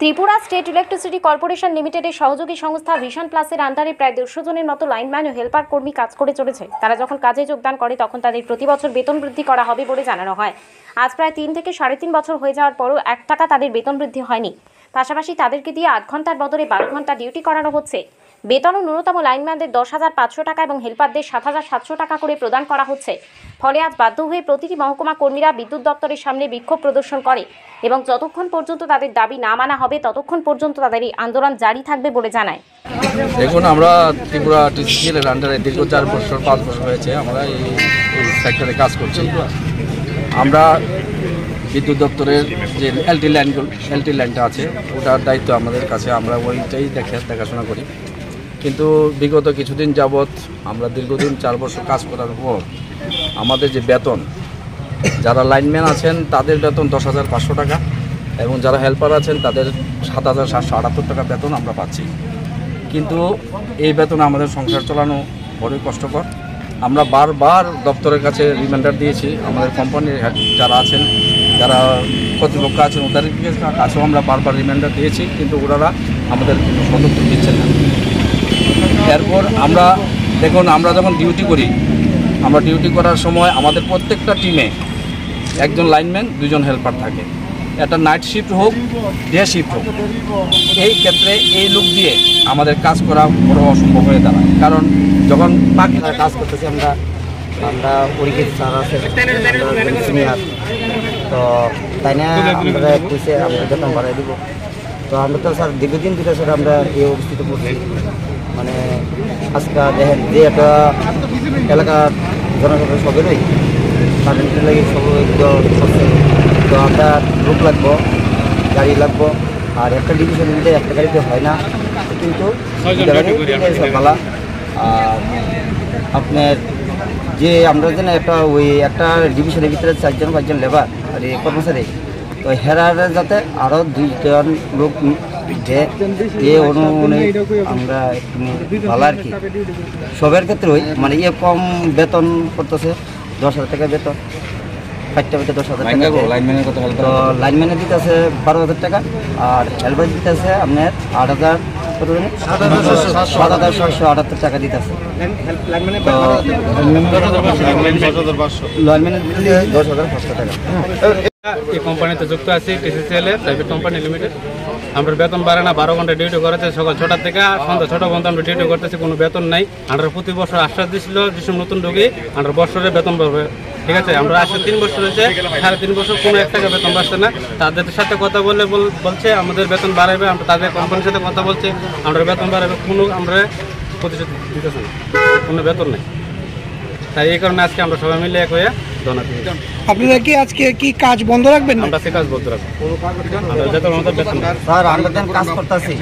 Tripura state electricity corporation লিমিটেডের সহযোগী সংস্থা ভিশন প্লাসের আন্ডারে প্রায় 150 জনের মতো লাইনম্যান ও হেল্পার কর্মী কাজ করে চলেছে। তারা যখন কাজে যোগদান করে তখন তাদের প্রতি বছর বেতন বৃদ্ধি করা হবে বলে জানানো হয়। আজ প্রায় 3 থেকে 3.5 বছর হয়ে যাওয়ার পরও 1 টাকা তাদের বেতন বৃদ্ধি হয়নি। পাশাপাশি তাদেরকে দিয়ে 8 ঘন্টার বদলে 12 ঘন্টা ডিউটি করানো হচ্ছে। বেতন ও ন্যূনতম লাইনম্যানদের 10,500 টাকা এবং হেল্পারদের 7,700 টাকা করে প্রদান করা হচ্ছে। ফলে আজ বাধ্য হয়ে প্রতিটি মহকুমা কর্মীরা বিদ্যুৎ দপ্তরের সামনে বিক্ষোভ প্রদর্শন করে এবং যতক্ষণ পর্যন্ত তাদের দাবি না মানা হবে ততক্ষণ পর্যন্ত তাদের এই আন্দোলন জারি থাকবে বলে জানায়। দেখুন, আমরা ত্রিপুরা টিসিসিএল এর আন্ডারে দীর্ঘ 4 বছর 5 বছর হয়েছে আমরা এই সেক্টরে কাজ করছি। আমরা বিদ্যুৎ দপ্তরের যে এলটি লাইনটা আছে ওটার দায়িত্ব আমাদের কাছে, আমরা ওইটাই দেখাশোনা করি। কিন্তু বিগত কিছুদিন যাবৎ আমরা দীর্ঘদিন 4 বছর কাজ করার পর আমাদের যে বেতন, যারা লাইনম্যান আছেন তাদের বেতন 10,500 টাকা এবং যারা হেল্পার আছেন তাদের 7,778 টাকা বেতন আমরা পাচ্ছি। কিন্তু এই বেতন আমাদের সংসার চালানো বড়ই কষ্টকর। আমরা বারবার দপ্তরের কাছে রিমাইন্ডার দিয়েছি, আমাদের কোম্পানির যারা আছেন, যারা কর্তৃপক্ষ আছেন ওদের কাছেও আমরা বারবার রিমাইন্ডার দিয়েছি, কিন্তু ওনারা আমাদের কোনো সদুত্তর দিচ্ছেন না। এরপর আমরা যখন ডিউটি করি, আমরা ডিউটি করার সময় আমাদের প্রত্যেকটা টিমে একজন লাইনম্যান 2 জন হেল্পার থাকে। একটা নাইট শিফট হোক, ডে শিফট হোক, এই ক্ষেত্রে এই লোক দিয়ে আমাদের কাজ করা বড় অসম্ভব হয়ে দাঁড়ায়। কারণ যখন বাকি কাজ করতেছি আমরা পরীক্ষিত স্যার আছে সিনিয়র, তো তাই না আমরা কইছে আমরা বেতন বাড়াই দিব। তো আমরা তো স্যার দীর্ঘদিন ধরে স্যার আমরা এই অবস্থিত পড়ছি। মানে আজকে দেখেন যে একটা এলাকার জনগণের সবেরই কারেন্টের লাগে সব তো আমরা লোক লাগবো, গাড়ি লাগবো, আর একটা ডিভিশন নিলে একটা গাড়িতে হয় না, কিন্তু ভালো। আর আপনার যে আমরা যেন একটা ডিভিশনের ভিতরে 4-5 লেবার আর এই কর্মচারী, তো হেরার যাতে আরও 2 জন লোক আমরা ভালো আর কি। সবের ক্ষেত্রে মানে কম বেতন করতেছে, 10,000 টাকা বেতন, 5টা বেতন 10,000 টাকা। তো লাইনম্যানের দিতে আছে 12,000 টাকা, আর হেল্পার দিতে আছে আপনার 8,000 কত 7,778 টাকা দিতে আছে। লাইনম্যানের দিতে 10,500 টাকা। এই কোম্পানিতে যুক্ত আছি টিসিসিএল এর প্রাইভেট কোম্পানি লিমিটেড। আমরা বেতন বাড়ে না, 12 ঘন্টা ডিউটি করেছে, সকাল 6টা থেকে সন্ধ্যা 6টা পর্যন্ত আমরা ডিউটি করতেছি, কোনো বেতন নাই। আমরা প্রতি বছর আশ্বাস দিয়েছিল যেসব নতুন ঢুকি আমরা বছরে বেতন পাবে, ঠিক আছে। আমরা আসলে 3 বছর হয়েছে, 3.5 বছর কোনো 1 টাকা বেতন বাড়ছে না। তাদের সাথে কথা বলছে আমাদের বেতন বাড়াবে, আমরা তাদের কোম্পানির সাথে কথা বলছি আমরা বেতন বাড়াবে, কোনো আমরা প্রতিশ্রুতি দিতেছি না, কোনো বেতন নেই। তাই এই কারণে আজকে আমরা সবাই মিলে এক হয়ে ধন্যবাদ। আপনারা কি আজকে কি কাজ বন্ধ রাখবেন? আমরা সে কাজ বন্ধ রাখবো, আমরা বেতন আমাদের বেতন স্যার আমরা কাজ করতেছি।